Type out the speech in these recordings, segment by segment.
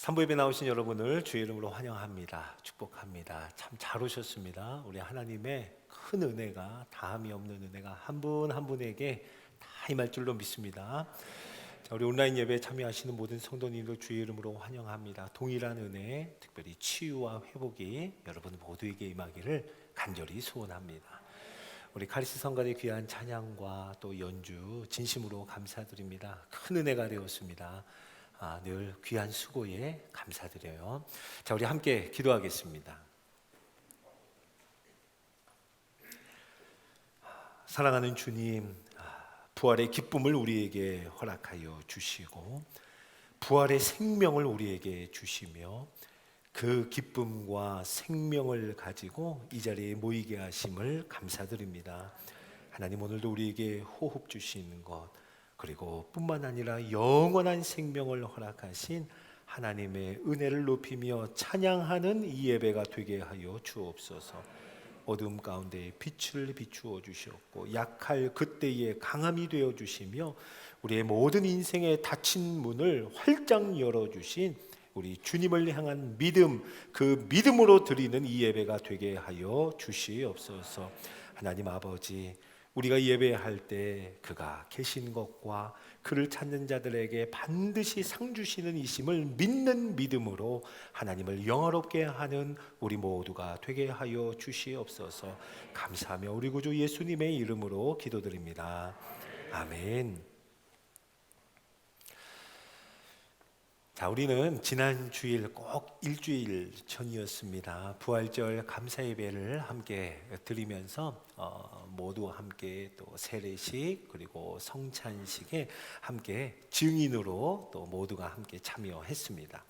산부 예배 나오신 여러분을 주의 이름으로 환영합니다. 축복합니다. 참 잘 오셨습니다. 우리 하나님의 큰 은혜가, 다함이 없는 은혜가 한 분 한 분에게 다 임할 줄로 믿습니다. 자, 우리 온라인 예배에 참여하시는 모든 성도님들 주의 이름으로 환영합니다. 동일한 은혜, 특별히 치유와 회복이 여러분 모두에게 임하기를 간절히 소원합니다. 우리 카리스 성가대 귀한 찬양과 또 연주 진심으로 감사드립니다. 큰 은혜가 되었습니다. 늘 귀한 수고에 감사드려요. 자, 우리 함께 기도하겠습니다. 사랑하는 주님, 부활의 기쁨을 우리에게 허락하여 주시고 부활의 생명을 우리에게 주시며 그 기쁨과 생명을 가지고 이 자리에 모이게 하심을 감사드립니다. 하나님, 오늘도 우리에게 호흡 주시는 것, 그리고 뿐만 아니라 영원한 생명을 허락하신 하나님의 은혜를 높이며 찬양하는 이 예배가 되게 하여 주옵소서. 어둠 가운데 빛을 비추어 주셨고 약할 그때에 강함이 되어 주시며 우리의 모든 인생의 닫힌 문을 활짝 열어주신 우리 주님을 향한 믿음, 그 믿음으로 드리는 이 예배가 되게 하여 주시옵소서. 하나님 아버지, 우리가 예배할 때 그가 계신 것과 그를 찾는 자들에게 반드시 상 주시는 이심을 믿는 믿음으로 하나님을 영화롭게 하는 우리 모두가 되게 하여 주시옵소서. 감사하며 우리 구주 예수님의 이름으로 기도드립니다. 아멘. 자, 우리는 지난 주일 꼭 일주일 전이었습니다. 부활절 감사 예배를 함께 드리면서 모두 함께 또 세례식 그리고 성찬식에 함께 증인으로 또 모두가 함께 참여했습니다.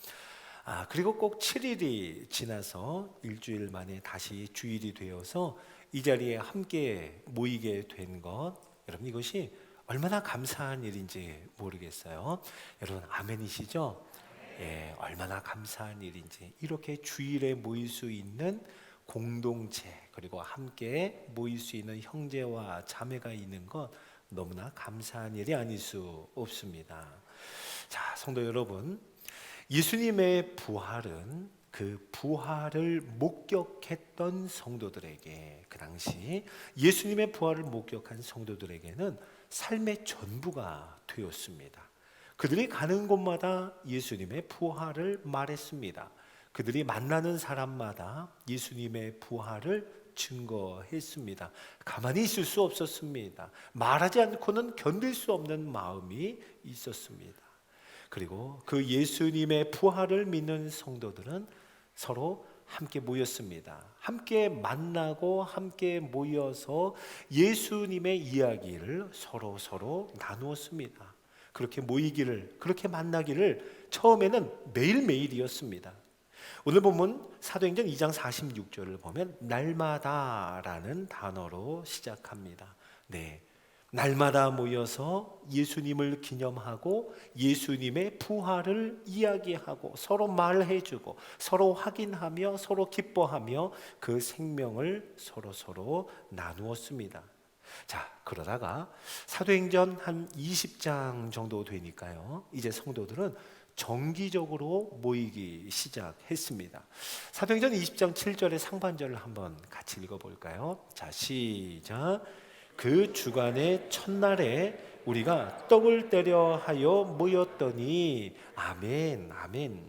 그리고 꼭 7일이 지나서 일주일 만에 다시 주일이 되어서 이 자리에 함께 모이게 된 것, 여러분 이것이 얼마나 감사한 일인지 모르겠어요. 여러분 아멘이시죠? 예, 얼마나 감사한 일인지 이렇게 주일에 모일 수 있는 공동체, 그리고 함께 모일 수 있는 형제와 자매가 있는 것 너무나 감사한 일이 아닐 수 없습니다. 자, 성도 여러분, 예수님의 부활은 그 부활을 목격했던 성도들에게, 그 당시 예수님의 부활을 목격한 성도들에게는 삶의 전부가 되었습니다. 그들이 가는 곳마다 예수님의 부활을 말했습니다. 그들이 만나는 사람마다 예수님의 부활을 증거했습니다. 가만히 있을 수 없었습니다. 말하지 않고는 견딜 수 없는 마음이 있었습니다. 그리고 그 예수님의 부활을 믿는 성도들은 서로 함께 모였습니다. 함께 만나고 함께 모여서 예수님의 이야기를 서로 나누었습니다. 그렇게 모이기를, 그렇게 만나기를 처음에는 매일매일이었습니다. 오늘 본문 사도행전 2장 46절을 보면 날마다라는 단어로 시작합니다. 네, 날마다 모여서 예수님을 기념하고 예수님의 부활을 이야기하고 서로 말해주고 서로 확인하며 서로 기뻐하며 그 생명을 서로 나누었습니다. 자, 그러다가 사도행전 한 20장 정도 되니까요, 이제 성도들은 정기적으로 모이기 시작했습니다. 사도행전 20장 7절의 상반절을 한번 같이 읽어볼까요? 자, 시작. 그 주간의 첫날에 우리가 떡을 떼려 하여 모였더니 아멘, 아멘.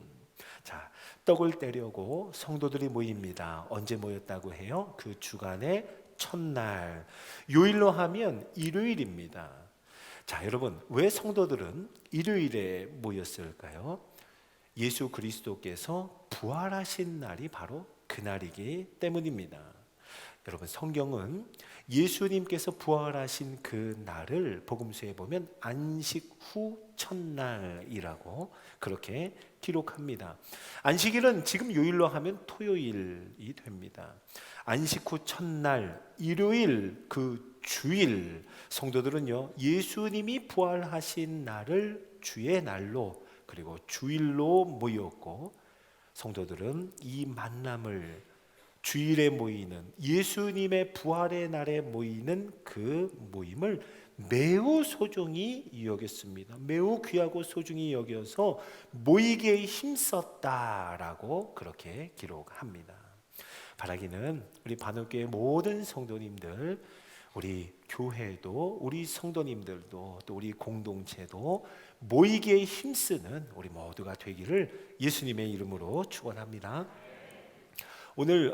자, 떡을 떼려고 성도들이 모입니다. 언제 모였다고 해요? 그 주간의 첫날, 요일로 하면 일요일입니다. 자, 여러분, 왜 성도들은 일요일에 모였을까요? 예수 그리스도께서 부활하신 날이 바로 그날이기 때문입니다. 여러분, 성경은 예수님께서 부활하신 그 날을 복음서에 보면 안식 후 첫날이라고 그렇게 기록합니다. 안식일은 지금 요일로 하면 토요일이 됩니다. 안식 후 첫날, 일요일, 그 주일, 성도들은요, 예수님이 부활하신 날을 주의 날로, 그리고 주일로 모였고, 성도들은 이 만남을, 주일에 모이는 예수님의 부활의 날에 모이는 그 모임을 매우 소중히 여겼습니다. 매우 귀하고 소중히 여겨서 모이기에 힘썼다라고 그렇게 기록합니다. 바라기는 우리 반옥교회 모든 성도님들, 우리 교회도, 우리 성도님들도, 또 우리 공동체도 모이기에 힘쓰는 우리 모두가 되기를 예수님의 이름으로 축원합니다. 오늘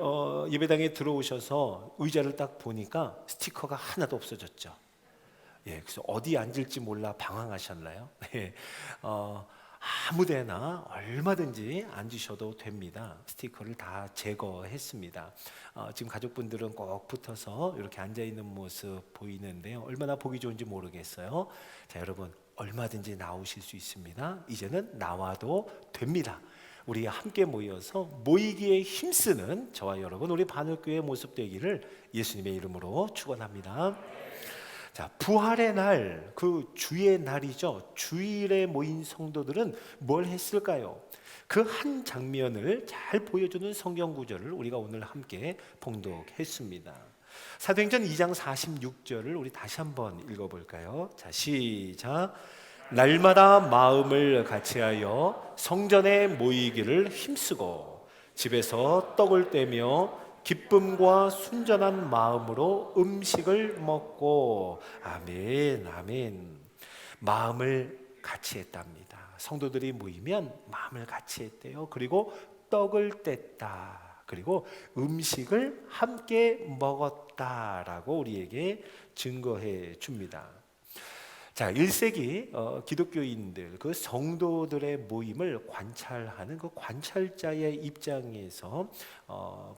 예배당에 들어오셔서 의자를 딱 보니까 스티커가 하나도 없어졌죠. 예, 그래서 어디 앉을지 몰라 방황하셨나요? 예, 아무데나 얼마든지 앉으셔도 됩니다. 스티커를 다 제거했습니다. 지금 가족분들은 꼭 붙어서 이렇게 앉아 있는 모습 보이는데요. 얼마나 보기 좋은지 모르겠어요. 자, 여러분 얼마든지 나오실 수 있습니다. 이제는 나와도 됩니다. 우리 함께 모여서 모이기에 힘쓰는 저와 여러분, 우리 반옥교회의 모습 되기를 예수님의 이름으로 축원합니다. 자, 부활의 날, 그 주의 날이죠. 주일에 모인 성도들은 뭘 했을까요? 그 한 장면을 잘 보여주는 성경 구절을 우리가 오늘 함께 봉독했습니다. 사도행전 2장 46절을 우리 다시 한번 읽어볼까요? 자, 시작. 날마다 마음을 같이하여 성전에 모이기를 힘쓰고 집에서 떡을 떼며 기쁨과 순전한 마음으로 음식을 먹고. 아멘, 아멘. 마음을 같이 했답니다. 성도들이 모이면 마음을 같이 했대요. 그리고 떡을 뗐다. 그리고 음식을 함께 먹었다라고 우리에게 증거해 줍니다. 자, 1세기 기독교인들, 그 성도들의 모임을 관찰하는 그 관찰자의 입장에서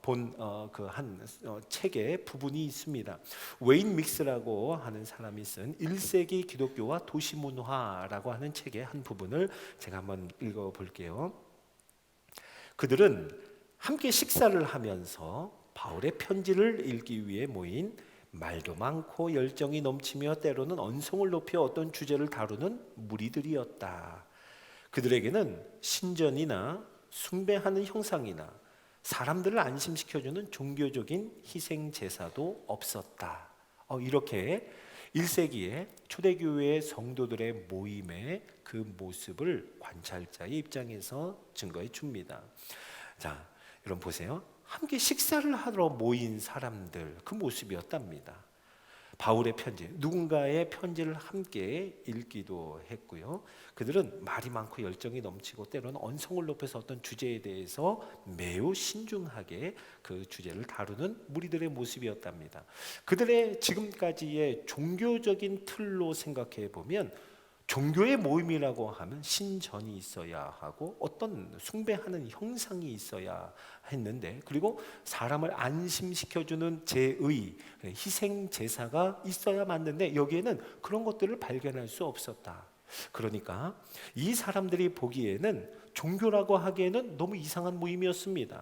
본 그 한 책의 부분이 있습니다. 웨인 믹스라고 하는 사람이 쓴 1세기 기독교와 도시문화라고 하는 책의 한 부분을 제가 한번 읽어볼게요. 그들은 함께 식사를 하면서 바울의 편지를 읽기 위해 모인 말도 많고 열정이 넘치며 때로는 언성을 높여 어떤 주제를 다루는 무리들이었다. 그들에게는 신전이나 숭배하는 형상이나 사람들을 안심시켜주는 종교적인 희생 제사도 없었다. 이렇게 1세기의 초대교회의 성도들의 모임의 그 모습을 관찰자의 입장에서 증거해 줍니다. 자, 여러분 보세요. 함께 식사를 하러 모인 사람들, 그 모습이었답니다. 바울의 편지, 누군가의 편지를 함께 읽기도 했고요. 그들은 말이 많고 열정이 넘치고 때로는 언성을 높여서 어떤 주제에 대해서 매우 신중하게 그 주제를 다루는 무리들의 모습이었답니다. 그들의 지금까지의 종교적인 틀로 생각해 보면 종교의 모임이라고 하면 신전이 있어야 하고 어떤 숭배하는 형상이 있어야 했는데, 그리고 사람을 안심시켜주는 제의, 희생 제사가 있어야 맞는데 여기에는 그런 것들을 발견할 수 없었다. 그러니까 이 사람들이 보기에는 종교라고 하기에는 너무 이상한 모임이었습니다.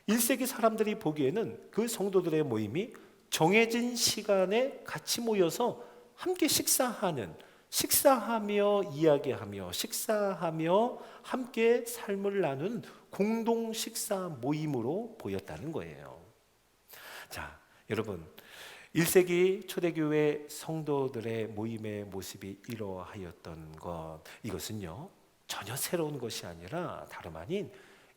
1세기 사람들이 보기에는 그 성도들의 모임이 정해진 시간에 같이 모여서 함께 식사하며 이야기하며 식사하며 함께 삶을 나눈 공동 식사 모임으로 보였다는 거예요. 자, 여러분, 1세기 초대교회 성도들의 모임의 모습이 이러하였던 것, 이것은요 전혀 새로운 것이 아니라 다름 아닌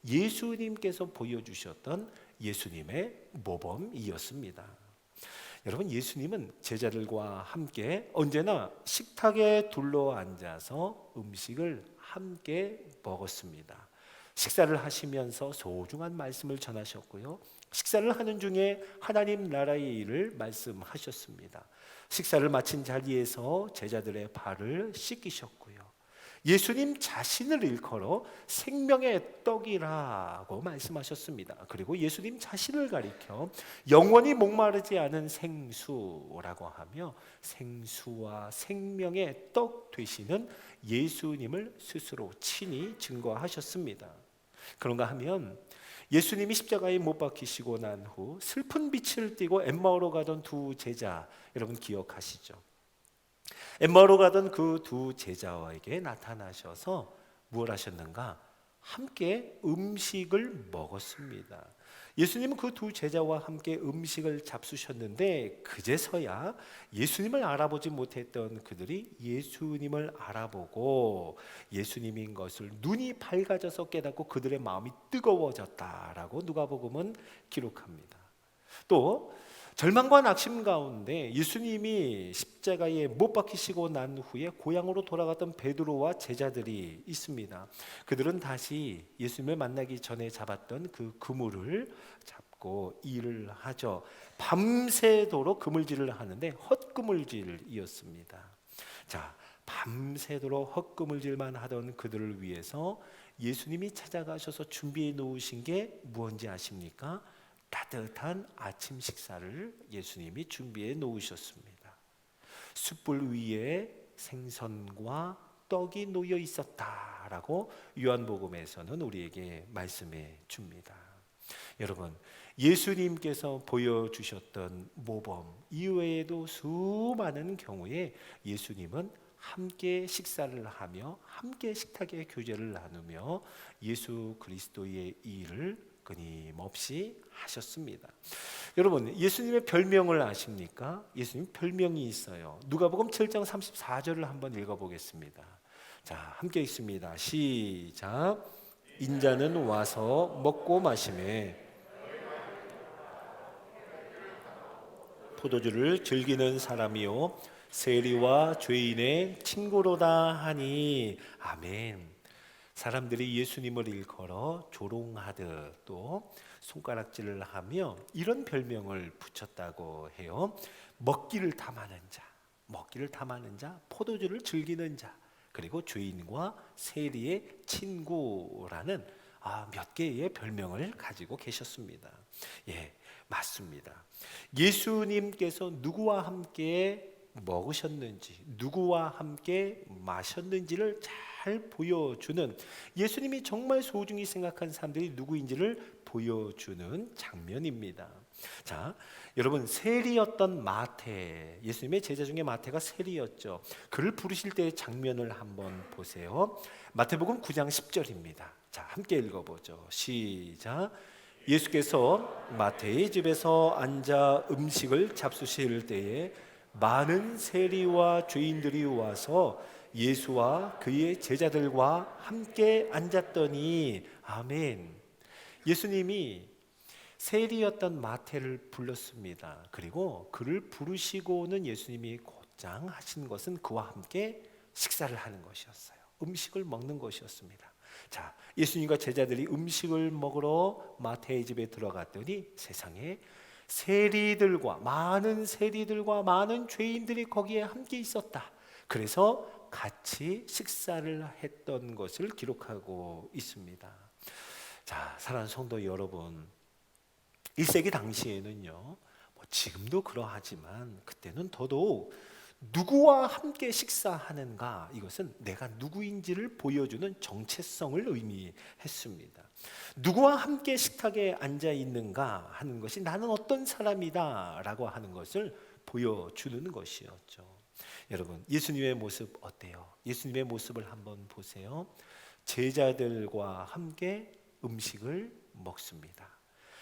예수님께서 보여주셨던 예수님의 모범이었습니다. 여러분, 예수님은 제자들과 함께 언제나 식탁에 둘러앉아서 음식을 함께 먹었습니다. 식사를 하시면서 소중한 말씀을 전하셨고요. 식사를 하는 중에 하나님 나라의 일을 말씀하셨습니다. 식사를 마친 자리에서 제자들의 발을 씻기셨고요. 예수님 자신을 일컬어 생명의 떡이라고 말씀하셨습니다. 그리고 예수님 자신을 가리켜 영원히 목마르지 않은 생수라고 하며 생수와 생명의 떡 되시는 예수님을 스스로 친히 증거하셨습니다. 그런가 하면 예수님이 십자가에 못 박히시고 난 후 슬픈 빛을 띠고 엠마오로 가던 두 제자, 여러분 기억하시죠? 엠마오로 가던 그 두 제자에게 나타나셔서 무엇 하셨는가? 함께 음식을 먹었습니다. 예수님은 그 두 제자와 함께 음식을 잡수셨는데 그제서야 예수님을 알아보지 못했던 그들이 예수님을 알아보고 예수님인 것을 눈이 밝아져서 깨닫고 그들의 마음이 뜨거워졌다라고 누가복음은 기록합니다. 또 절망과 낙심 가운데 예수님이 십자가에 못 박히시고 난 후에 고향으로 돌아갔던 베드로와 제자들이 있습니다. 그들은 다시 예수님을 만나기 전에 잡았던 그 그물을 잡고 일을 하죠. 밤새도록 그물질을 하는데 헛그물질이었습니다. 자, 밤새도록 헛그물질만 하던 그들을 위해서 예수님이 찾아가셔서 준비해 놓으신 게 무엇인지 아십니까? 따뜻한 아침 식사를 예수님이 준비해 놓으셨습니다. 숯불 위에 생선과 떡이 놓여 있었다라고 요한복음에서는 우리에게 말씀해 줍니다. 여러분, 예수님께서 보여주셨던 모범 이외에도 수많은 경우에 예수님은 함께 식사를 하며 함께 식탁의 교제를 나누며 예수 그리스도의 일을 끊임없이 하셨습니다. 여러분, 예수님의 별명을 아십니까? 예수님 별명이 있어요. 누가복음 7장 34절을 한번 읽어보겠습니다. 자, 함께 읽습니다. 시작. 인자는 와서 먹고 마시매 포도주를 즐기는 사람이요 세리와 죄인의 친구로다 하니 아멘. 사람들이 예수님을 일컬어 조롱하듯 또 손가락질을 하며 이런 별명을 붙였다고 해요. 먹기를 탐하는 자, 포도주를 즐기는 자, 그리고 죄인과 세리의 친구라는 몇 개의 별명을 가지고 계셨습니다. 예, 맞습니다. 예수님께서 누구와 함께 먹으셨는지, 누구와 함께 마셨는지를 잘 보여주는, 예수님이 정말 소중히 생각한 사람들이 누구인지를 보여주는 장면입니다. 자, 여러분, 세리였던 마태, 예수님의 제자 중에 마태가 세리였죠. 그를 부르실 때의 장면을 한번 보세요. 마태복음 9장 10절입니다. 자, 함께 읽어보죠. 시작. 예수께서 마태의 집에서 앉아 음식을 잡수실 때에 많은 세리와 죄인들이 와서 예수와 그의 제자들과 함께 앉았더니 아멘. 예수님이 세리였던 마태를 불렀습니다. 그리고 그를 부르시고는 예수님이 곧장 하신 것은 그와 함께 식사를 하는 것이었어요. 음식을 먹는 것이었습니다. 자, 예수님과 제자들이 음식을 먹으러 마태의 집에 들어갔더니 세상에 많은 세리들과 많은 죄인들이 거기에 함께 있었다. 그래서 같이 식사를 했던 것을 기록하고 있습니다. 자, 사랑하는 성도 여러분, 1세기 당시에는요, 지금도 그러하지만 그때는 더더욱 누구와 함께 식사하는가, 이것은 내가 누구인지를 보여주는 정체성을 의미했습니다. 누구와 함께 식탁에 앉아 있는가 하는 것이 나는 어떤 사람이다 라고 하는 것을 보여주는 것이었죠. 여러분, 예수님의 모습 어때요? 예수님의 모습을 한번 보세요. 제자들과 함께 음식을 먹습니다.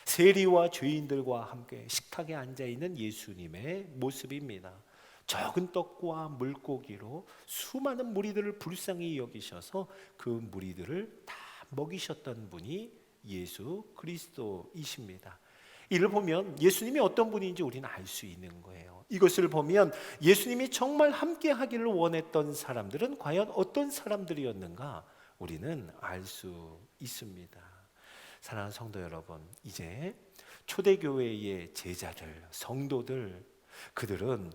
세리와 죄인들과 함께 식탁에 앉아 있는 예수님의 모습입니다. 적은 떡과 물고기로 수많은 무리들을 불쌍히 여기셔서 그 무리들을 다 먹이셨던 분이 예수 그리스도이십니다. 이를 보면 예수님이 어떤 분인지 우리는 알 수 있는 거예요. 이것을 보면 예수님이 정말 함께 하기를 원했던 사람들은 과연 어떤 사람들이었는가 우리는 알 수 있습니다. 사랑하는 성도 여러분, 이제 초대교회의 제자들, 성도들, 그들은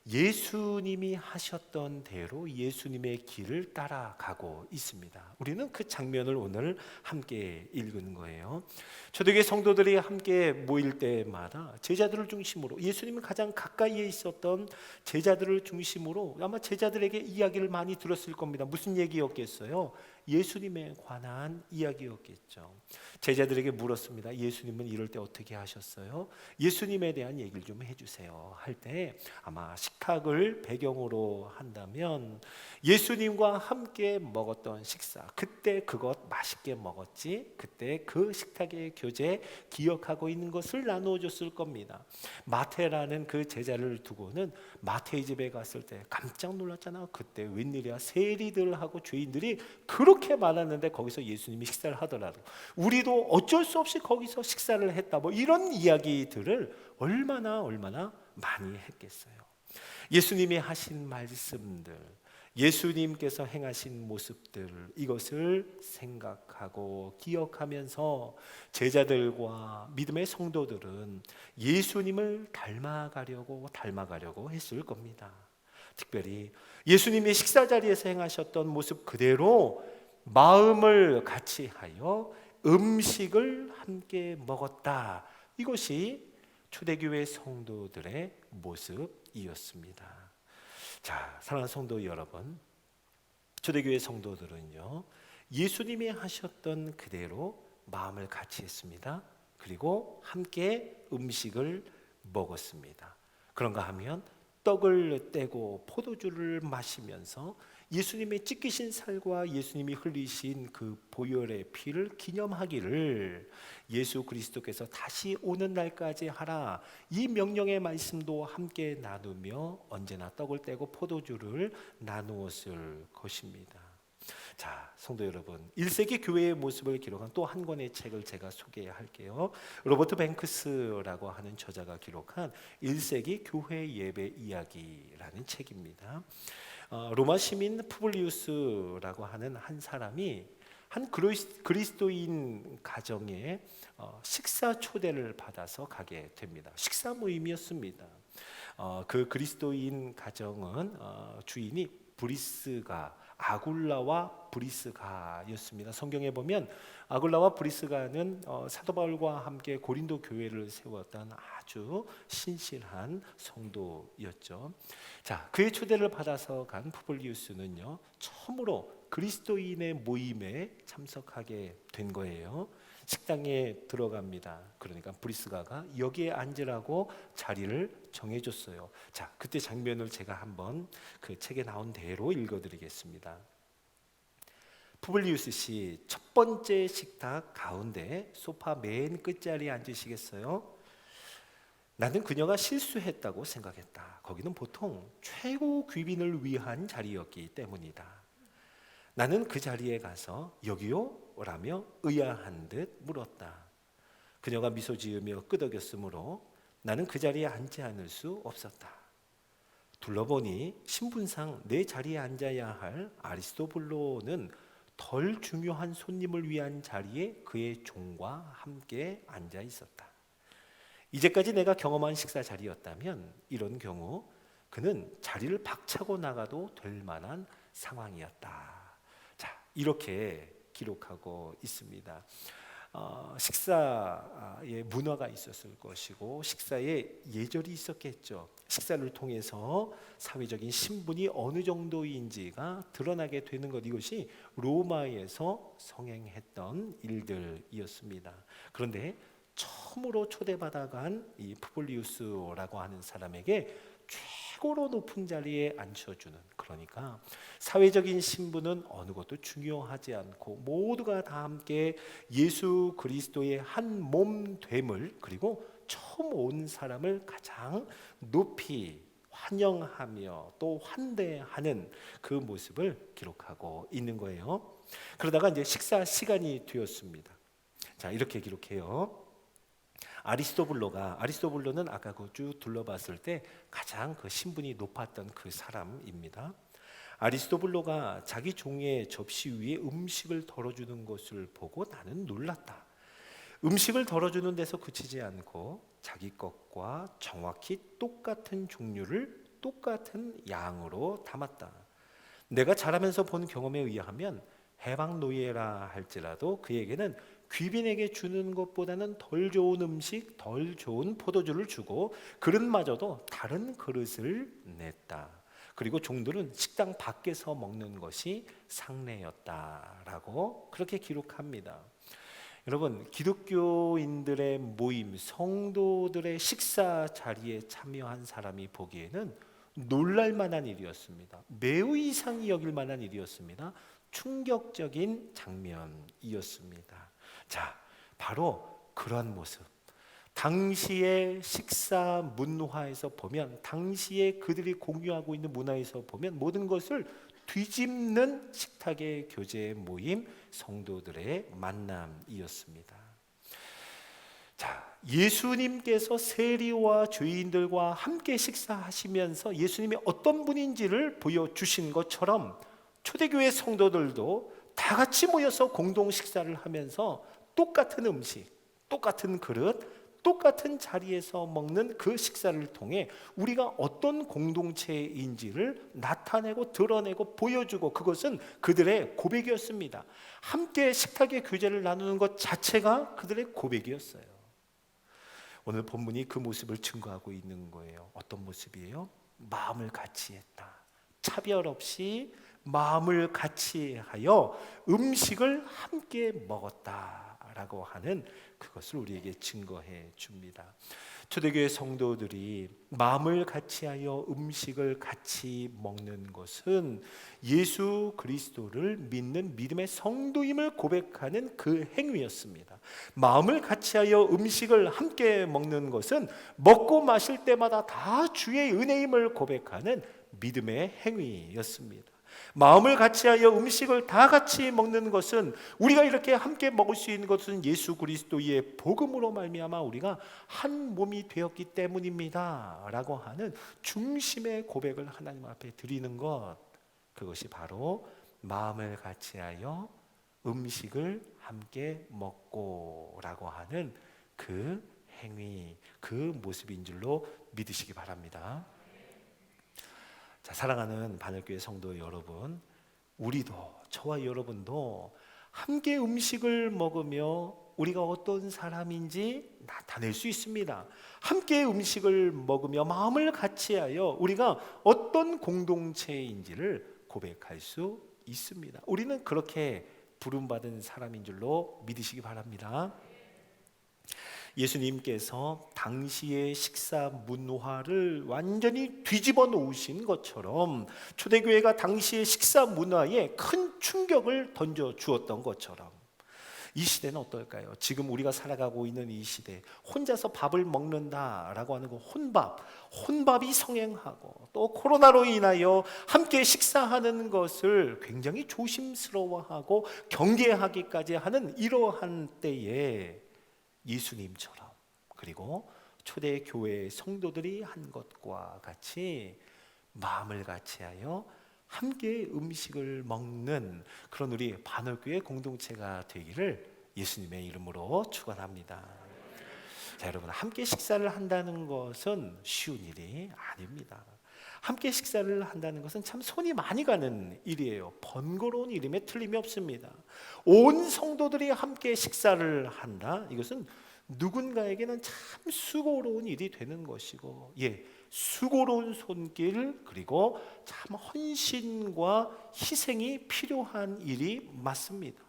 예수님이 하셨던 대로 예수님의 길을 따라가고 있습니다. 우리는 그 장면을 오늘 함께 읽은 거예요. 초대교회 성도들이 함께 모일 때마다 제자들을 중심으로, 예수님이 가장 가까이에 있었던 제자들을 중심으로 아마 제자들에게 이야기를 많이 들었을 겁니다. 무슨 얘기였겠어요? 예수님에 관한 이야기였겠죠. 제자들에게 물었습니다. 예수님은 이럴 때 어떻게 하셨어요? 예수님에 대한 얘기를 좀 해주세요. 할 때 아마 식탁을 배경으로 한다면 예수님과 함께 먹었던 식사, 그때 그것 맛있게 먹었지, 그때 그 식탁의 교제 기억하고 있는 것을 나누어 줬을 겁니다. 마태라는 그 제자를 두고는 마태의 집에 갔을 때 깜짝 놀랐잖아. 그때 웬일이야, 세리들하고 죄인들이 그렇게 많았는데 거기서 예수님이 식사를 하더라도 우리도 어쩔 수 없이 거기서 식사를 했다, 뭐 이런 이야기들을 얼마나 많이 했겠어요. 예수님이 하신 말씀들, 예수님께서 행하신 모습들, 이것을 생각하고 기억하면서 제자들과 믿음의 성도들은 예수님을 닮아가려고 했을 겁니다. 특별히 예수님이 식사 자리에서 행하셨던 모습 그대로 마음을 같이 하여 음식을 함께 먹었다. 이것이 초대교회 성도들의 모습이었습니다. 자, 사랑하는 성도 여러분, 초대교회 성도들은요, 예수님이 하셨던 그대로 마음을 같이 했습니다. 그리고 함께 음식을 먹었습니다. 그런가 하면 떡을 떼고 포도주를 마시면서 예수님의 찢기신 살과 예수님이 흘리신 그 보혈의 피를 기념하기를, 예수 그리스도께서 다시 오는 날까지 하라, 이 명령의 말씀도 함께 나누며 언제나 떡을 떼고 포도주를 나누었을 것입니다. 자, 성도 여러분, 1세기 교회의 모습을 기록한 또 한 권의 책을 제가 소개할게요. 로버트 뱅크스라고 하는 저자가 기록한 1세기 교회 예배 이야기라는 책입니다. 로마 시민 푸블리우스라고 하는 한 사람이 한 그리스도인 가정에 식사 초대를 받아서 가게 됩니다. 식사 모임이었습니다. 그 그리스도인 가정은 주인이 브리스가, 아굴라와 브리스가였습니다. 성경에 보면 아굴라와 브리스가는 사도 바울과 함께 고린도 교회를 세웠던 아주 신실한 성도였죠. 자, 그의 초대를 받아서 간 푸블리우스는요, 처음으로 그리스도인의 모임에 참석하게 된 거예요. 식당에 들어갑니다. 그러니까 브리스가가 여기에 앉으라고 자리를 정해줬어요. 자, 그때 장면을 제가 한번 그 책에 나온 대로 읽어드리겠습니다. 푸블리우스 씨, 첫 번째 식탁 가운데 소파 맨 끝자리에 앉으시겠어요? 나는 그녀가 실수했다고 생각했다. 거기는 보통 최고 귀빈을 위한 자리였기 때문이다. 나는 그 자리에 가서 여기요? 라며 의아한 듯 물었다. 그녀가 미소 지으며 끄덕였으므로 나는 그 자리에 앉지 않을 수 없었다. 둘러보니 신분상 내 자리에 앉아야 할 아리스토블로는 덜 중요한 손님을 위한 자리에 그의 종과 함께 앉아 있었다. 이제까지 내가 경험한 식사 자리였다면 이런 경우 그는 자리를 박차고 나가도 될 만한 상황이었다. 자, 이렇게 기록하고 있습니다. 식사의 문화가 있었을 것이고 식사에 예절이 있었겠죠. 식사를 통해서 사회적인 신분이 어느 정도인지가 드러나게 되는 것, 이것이 로마에서 성행했던 일들이었습니다. 그런데 처음으로 초대받아간 이 푸블리우스라고 하는 사람에게 최고로 높은 자리에 앉혀주는, 그러니까 사회적인 신분은 어느 것도 중요하지 않고 모두가 다 함께 예수 그리스도의 한 몸됨을, 그리고 처음 온 사람을 가장 높이 환영하며 또 환대하는 그 모습을 기록하고 있는 거예요. 그러다가 이제 식사 시간이 되었습니다. 자, 이렇게 기록해요. 아리스토블로는 아까 그 쭉 둘러봤을 때 가장 그 신분이 높았던 그 사람입니다. 아리스토블로가 자기 종의 접시 위에 음식을 덜어주는 것을 보고 나는 놀랐다. 음식을 덜어주는 데서 그치지 않고 자기 것과 정확히 똑같은 종류를 똑같은 양으로 담았다. 내가 자라면서 본 경험에 의하면 해방 노예라 할지라도 그에게는 귀빈에게 주는 것보다는 덜 좋은 음식, 덜 좋은 포도주를 주고 그릇마저도 다른 그릇을 냈다. 그리고 종들은 식당 밖에서 먹는 것이 상례였다라고 그렇게 기록합니다. 여러분, 기독교인들의 모임, 성도들의 식사 자리에 참여한 사람이 보기에는 놀랄 만한 일이었습니다. 매우 이상히 여길 만한 일이었습니다. 충격적인 장면이었습니다. 자, 바로 그러한 모습, 당시의 식사 문화에서 보면, 당시에 그들이 공유하고 있는 문화에서 보면 모든 것을 뒤집는 식탁의 교제 모임, 성도들의 만남이었습니다. 자, 예수님께서 세리와 죄인들과 함께 식사하시면서 예수님이 어떤 분인지를 보여주신 것처럼 초대교회 성도들도 다 같이 모여서 공동 식사를 하면서 똑같은 음식, 똑같은 그릇, 똑같은 자리에서 먹는 그 식사를 통해 우리가 어떤 공동체인지를 나타내고 드러내고 보여주고, 그것은 그들의 고백이었습니다. 함께 식탁의 교제를 나누는 것 자체가 그들의 고백이었어요. 오늘 본문이 그 모습을 증거하고 있는 거예요. 어떤 모습이에요? 마음을 같이 했다. 차별 없이 마음을 같이 하여 음식을 함께 먹었다라고 하는 그것을 우리에게 증거해 줍니다. 초대교회 성도들이 마음을 같이하여 음식을 같이 먹는 것은 예수 그리스도를 믿는 믿음의 성도임을 고백하는 그 행위였습니다. 마음을 같이하여 음식을 함께 먹는 것은 먹고 마실 때마다 다 주의 은혜임을 고백하는 믿음의 행위였습니다. 마음을 같이하여 음식을 다 같이 먹는 것은, 우리가 이렇게 함께 먹을 수 있는 것은 예수 그리스도의 복음으로 말미암아 우리가 한 몸이 되었기 때문입니다 라고 하는 중심의 고백을 하나님 앞에 드리는 것, 그것이 바로 마음을 같이하여 음식을 함께 먹고 라고 하는 그 행위, 그 모습인 줄로 믿으시기 바랍니다. 자, 사랑하는 바늘교회 성도 여러분, 우리도, 저와 여러분도 함께 음식을 먹으며 우리가 어떤 사람인지 나타낼 수 있습니다. 함께 음식을 먹으며 마음을 같이하여 우리가 어떤 공동체인지를 고백할 수 있습니다. 우리는 그렇게 부름받은 사람인 줄로 믿으시기 바랍니다. 예수님께서 당시의 식사 문화를 완전히 뒤집어 놓으신 것처럼, 초대교회가 당시의 식사 문화에 큰 충격을 던져 주었던 것처럼, 이 시대는 어떨까요? 지금 우리가 살아가고 있는 이 시대, 혼자서 밥을 먹는다라고 하는 거, 혼밥이 성행하고, 또 코로나로 인하여 함께 식사하는 것을 굉장히 조심스러워하고 경계하기까지 하는 이러한 때에 예수님처럼, 그리고 초대 교회 성도들이 한 것과 같이 마음을 같이하여 함께 음식을 먹는 그런 우리 바늘교회 공동체가 되기를 예수님의 이름으로 축원합니다. 자, 여러분, 함께 식사를 한다는 것은 쉬운 일이 아닙니다. 함께 식사를 한다는 것은 참 손이 많이 가는 일이에요. 번거로운 일임에 틀림이 없습니다. 온 성도들이 함께 식사를 한다, 이것은 누군가에게는 참 수고로운 일이 되는 것이고, 수고로운 손길, 그리고 참 헌신과 희생이 필요한 일이 맞습니다.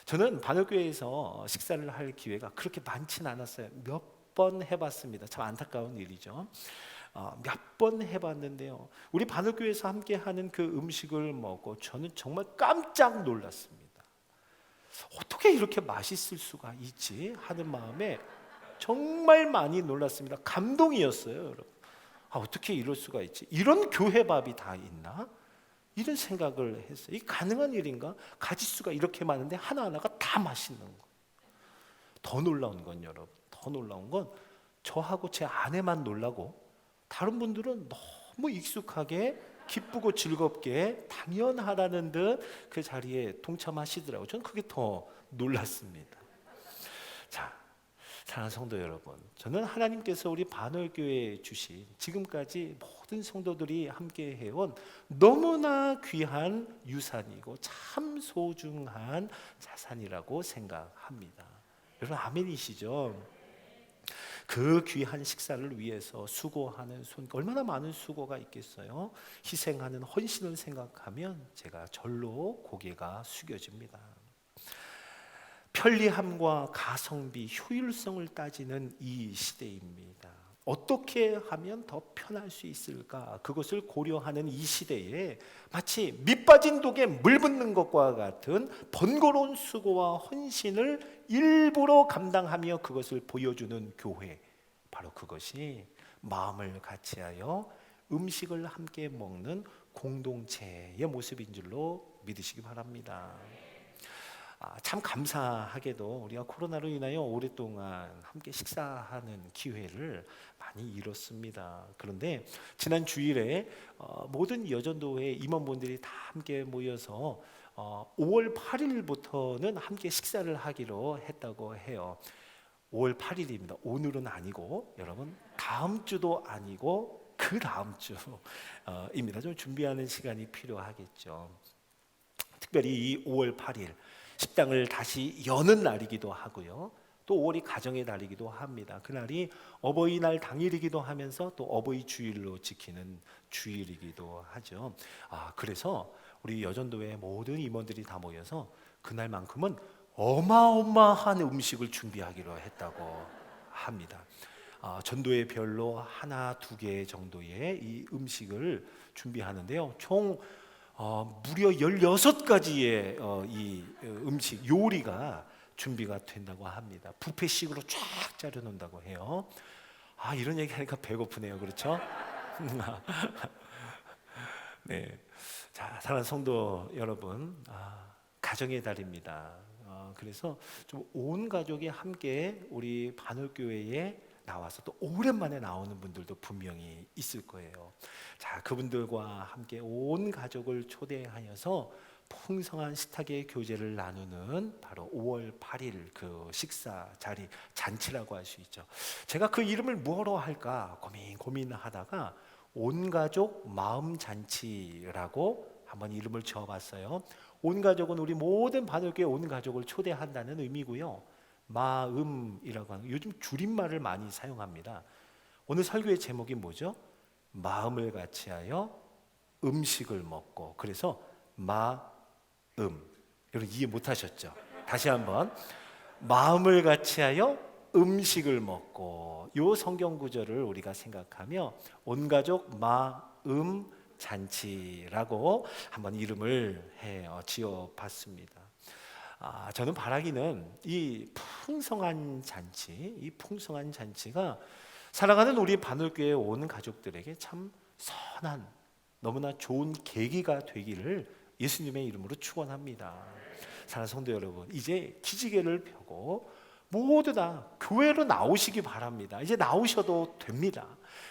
저는 바늘교회에서 식사를 할 기회가 그렇게 많지는 않았어요. 몇 번 해봤습니다. 참 안타까운 일이죠. 몇 번 해봤는데요, 우리 바늘교회에서 함께 하는 그 음식을 먹고 저는 정말 깜짝 놀랐습니다. 어떻게 이렇게 맛있을 수가 있지 하는 마음에 정말 많이 놀랐습니다. 감동이었어요, 여러분. 어떻게 이럴 수가 있지? 이런 교회밥이 다 있나? 이런 생각을 했어요. 이 가능한 일인가? 가짓수가 이렇게 많은데 하나하나가 다 맛있는 거. 더 놀라운 건, 여러분, 더 놀라운 건 저하고 제 아내만 놀라고 다른 분들은 너무 익숙하게 기쁘고 즐겁게 당연하다는 듯 그 자리에 동참하시더라고요. 저는 그게 더 놀랐습니다. 자, 사랑하는 성도 여러분, 저는 하나님께서 우리 바늘교회에 주신 지금까지 모든 성도들이 함께 해온 너무나 귀한 유산이고 참 소중한 자산이라고 생각합니다. 여러분, 아멘이시죠? 그 귀한 식사를 위해서 수고하는 손, 얼마나 많은 수고가 있겠어요. 희생하는 헌신을 생각하면 제가 절로 고개가 숙여집니다. 편리함과 가성비, 효율성을 따지는 이 시대입니다. 어떻게 하면 더 편할 수 있을까? 그것을 고려하는 이 시대에 마치 밑 빠진 독에 물 붓는 것과 같은 번거로운 수고와 헌신을 일부러 감당하며 그것을 보여주는 교회, 바로 그것이 마음을 같이하여 음식을 함께 먹는 공동체의 모습인 줄로 믿으시기 바랍니다. 참 감사하게도 우리가 코로나로 인하여 오랫동안 함께 식사하는 기회를 많이 잃었습니다. 그런데 지난 주일에 모든 여전도회 임원분들이 다 함께 모여서 5월 8일부터는 함께 식사를 하기로 했다고 해요. 5월 8일입니다. 오늘은 아니고 여러분 다음 주도 아니고 그 다음 주입니다. 좀 준비하는 시간이 필요하겠죠. 특별히 이 5월 8일 식당을 다시 여는 날이기도 하고요. 또 5월이 가정의 달이기도 합니다. 그날이 어버이날 당일이기도 하면서 또 어버이 주일로 지키는 주일이기도 하죠. 그래서 우리 여전도회 모든 임원들이 다 모여서 그날만큼은 어마어마한 음식을 준비하기로 했다고 합니다. 전도회 별로 하나, 두 개 정도의 이 음식을 준비하는데요. 총 무려 16가지의 이 음식 요리가 준비가 된다고 합니다. 뷔페식으로 쫙 짜려 놓는다고 해요. 이런 얘기 하니까 배고프네요. 그렇죠? 네. 자, 사랑하는 성도 여러분, 가정의 달입니다. 그래서 좀 온 가족이 함께 우리 반올교회에 나와서 또 오랜만에 나오는 분들도 분명히 있을 거예요. 자, 그분들과 함께 온 가족을 초대하여서 풍성한 식탁의 교제를 나누는 바로 5월 8일 그 식사 자리, 잔치라고 할 수 있죠. 제가 그 이름을 뭐로 할까 고민하다가 온 가족 마음 잔치라고 한번 이름을 지어봤어요. 온 가족은 우리 모든 반올교회 온 가족을 초대한다는 의미고요. 마음이라고 하는, 요즘 줄임말을 많이 사용합니다. 오늘 설교의 제목이 뭐죠? 마음을 같이하여 음식을 먹고. 그래서 마음, 여러분 이해 못하셨죠? 다시 한번, 마음을 같이하여 음식을 먹고. 요 성경 구절을 우리가 생각하며 온 가족 마음 잔치라고 한번 이름을 지어봤습니다. 저는 바라기는 이 풍성한 잔치가 사랑하는 우리 반올교회 온 가족들에게 참 선한, 너무나 좋은 계기가 되기를 예수님의 이름으로 축원합니다. 사랑하는 성도 여러분, 이제 기지개를 펴고 모두 다 교회로 나오시기 바랍니다. 이제 나오셔도 됩니다.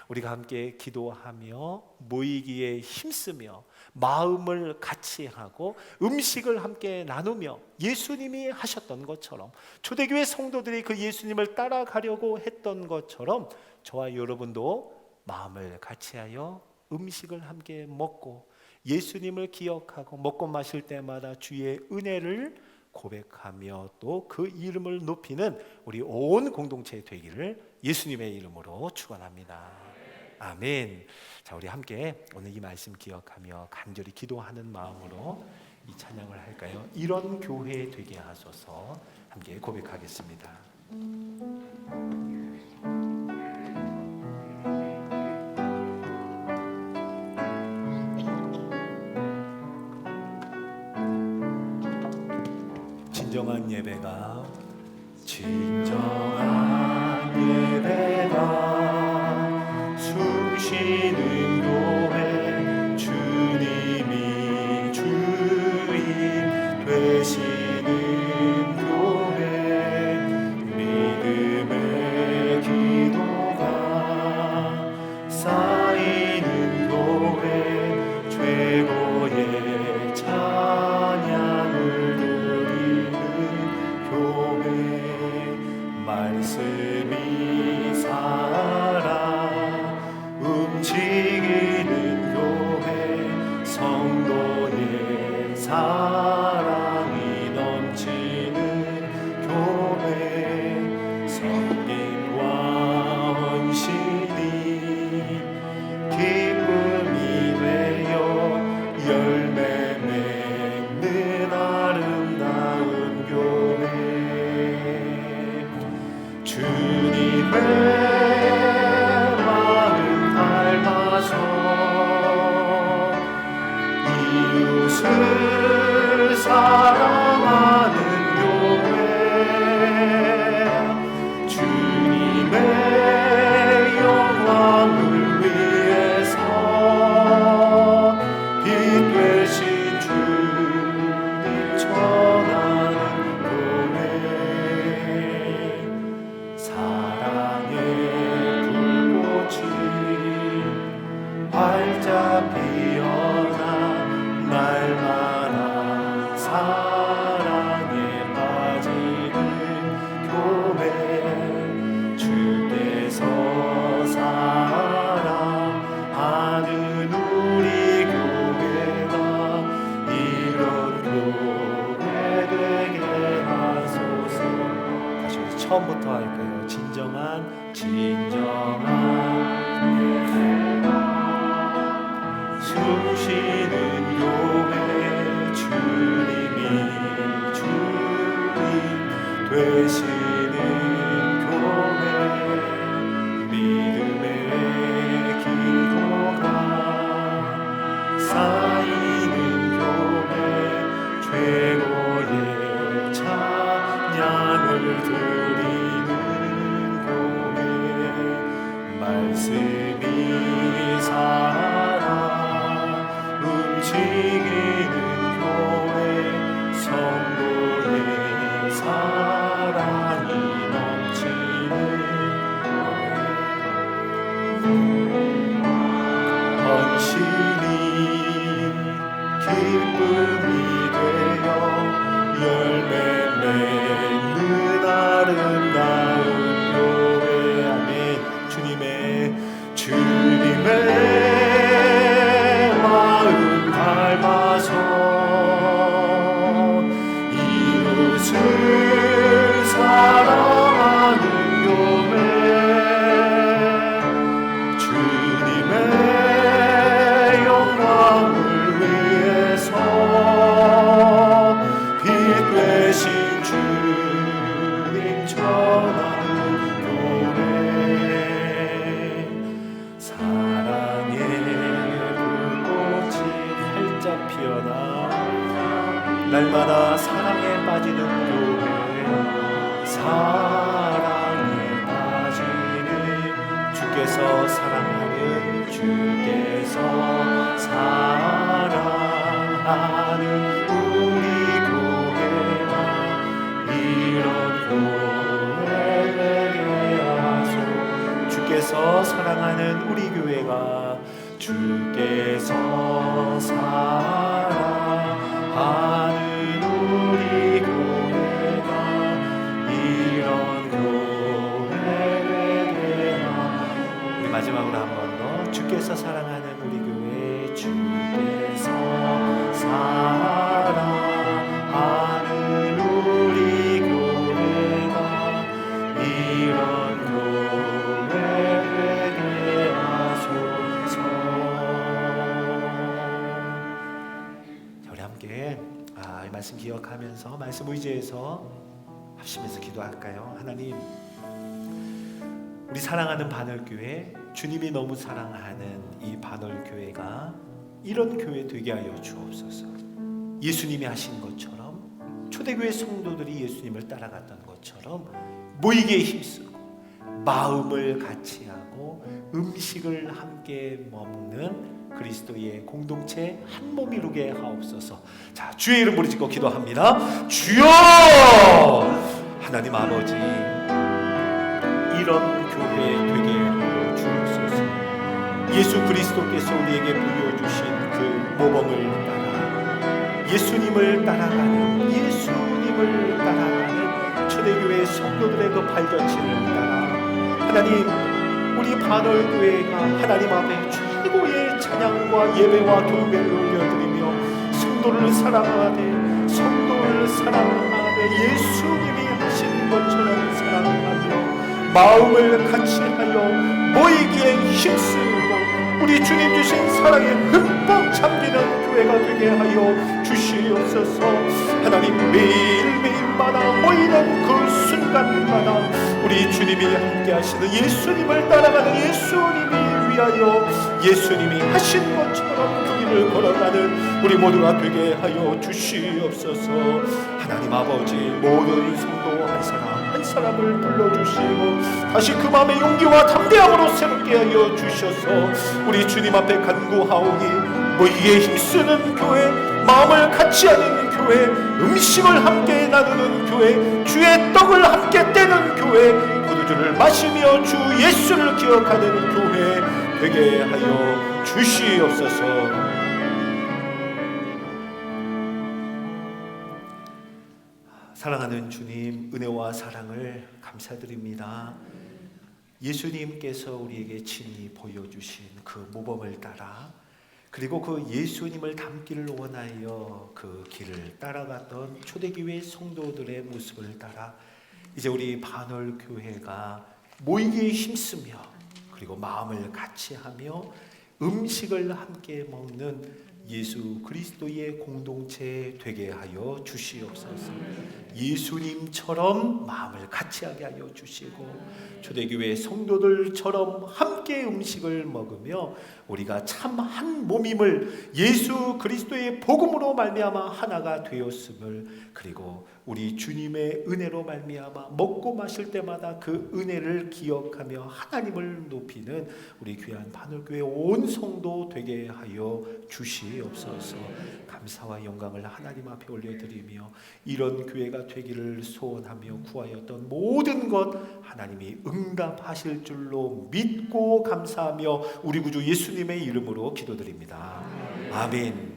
우리가 함께 기도하며 모이기에 힘쓰며 마음을 같이 하고 음식을 함께 나누며 예수님이 하셨던 것처럼, 초대교회 성도들이 그 예수님을 따라가려고 했던 것처럼 저와 여러분도 마음을 같이하여 음식을 함께 먹고 예수님을 기억하고 먹고 마실 때마다 주의 은혜를 고백하며 또 그 이름을 높이는 우리 온 공동체 되기를 예수님의 이름으로 축원합니다. 아멘. 자, 우리 함께 오늘 이 말씀 기억하며 간절히 기도하는 마음으로 이 찬양을 할까요? 이런 교회 되게 하소서. 함께 고백하겠습니다. 진정한 예배가 숨쉬는 교회, 주님이 주인 되시는 교회, 믿음의 기도가 쌓이는 교회, 최고의 찬양을 드리는 교회, 말씀이 처음부터 할까요? 진정한 숨쉬는 교회, 주님이 주님 되시는 교회, 믿음의 기도가 쌓이는 교회, 최고의 찬양을 드리는 교회, 말씀이 살아 움직이는 교회, 성도의 사랑이 넘치는 헌신이 기쁨이 되어 열매 맺는 아름다운 교회. 아멘. 주님의 마음 닮아서 이웃을 사랑하는 교회, 주님의 영광을 위해서 빛 되신 주님 전하는 교회, 사랑의 불꽃이 활짝 피어나 날마다 사랑에 빠지는 교회, 사랑에 빠지는 주께서 사랑하는, 주께서 사랑하는 우리 교회가 이런 교회 되게 하소. 주께서 사랑하는 우리 교회가, 주께서 사랑하는 우리 교회가 이런 교회 되게 하소. 우리 마지막으로 한 번 더, 주께서 사랑하는 우리 교회, 주께서 사랑하는 우리 교회가 이런 교회 되게 하소서. 자, 우리 함께 이 말씀 기억하면서 말씀 의지해서 합심해서 기도할까요? 하나님, 우리 사랑하는 바늘교회, 주님이 너무 사랑하는 이 바늘교회가 이런 교회 되게 하여 주옵소서. 예수님이 하신 것처럼, 초대교회 성도들이 예수님을 따라갔던 것처럼 모이기에 힘쓰고 마음을 같이 하고 음식을 함께 먹는 그리스도의 공동체 한 몸 이루게 하옵소서. 자, 주의 이름 부르짖고 기도합니다. 주여! 하나님 아버지, 이런 교회 되게 하여 주옵소서. 예수 그리스도께서 우리에게 보여주신 그 모범을 따라 예수님을 따라가는 초대교회 성도들의 그 발자취를 따라 하나님, 우리 바늘교회가 하나님 앞에 최고의 찬양과 예배와 경배를 올려드리며 성도를 사랑하되 예수님이 하신 것처럼 사랑하며 마음을 같이 하여 모이기에 힘쓰고 우리 주님 주신 사랑에 흠뻑 잠기는 교회가 되게 하여 주시옵소서. 하나님, 매일매일마다 모이는 그 순간마다 우리 주님이 함께 하시는 예수님을 따라가는, 예수님이 위하여 예수님이 하신 것처럼 그 길을 걸어가는 우리 모두가 되게 하여 주시옵소서. 하나님 아버지, 모든 성도 한 사람을 불러주시고 다시 그 마음의 용기와 담대함으로 새롭게 하여 주셔서 우리 주님 앞에 간구하오니 모이기에 힘쓰는 교회, 마음을 같이 하는 교회, 음식을 함께 나누는 교회, 주의 떡을 함께 떼는 교회, 포도주를 마시며 주 예수를 기억하는 교회 되게 하여 주시옵소서. 사랑하는 주님, 은혜와 사랑을 감사드립니다. 예수님께서 우리에게 친히 보여주신 그 모범을 따라, 그리고 그 예수님을 닮기를 원하여 그 길을 따라갔던 초대교회 성도들의 모습을 따라 이제 우리 반월 교회가 모이기에 힘쓰며 그리고 마음을 같이 하며 음식을 함께 먹는 예수 그리스도의 공동체 되게 하여 주시옵소서. 예수님처럼 마음을 같이 하게 하여 주시고 초대교회 성도들처럼 함께 음식을 먹으며 우리가 참 한 몸임을 예수 그리스도의 복음으로 말미암아 하나가 되었음을, 그리고 우리 주님의 은혜로 말미암아 먹고 마실 때마다 그 은혜를 기억하며 하나님을 높이는 우리 귀한 반월교회 온 성도 되게 하여 주시옵소서. 감사와 영광을 하나님 앞에 올려드리며 이런 교회가 되기를 소원하며 구하였던 모든 것 하나님이 응답하실 줄로 믿고 감사하며 우리 구주 예수님의 이름으로 기도드립니다. 아멘.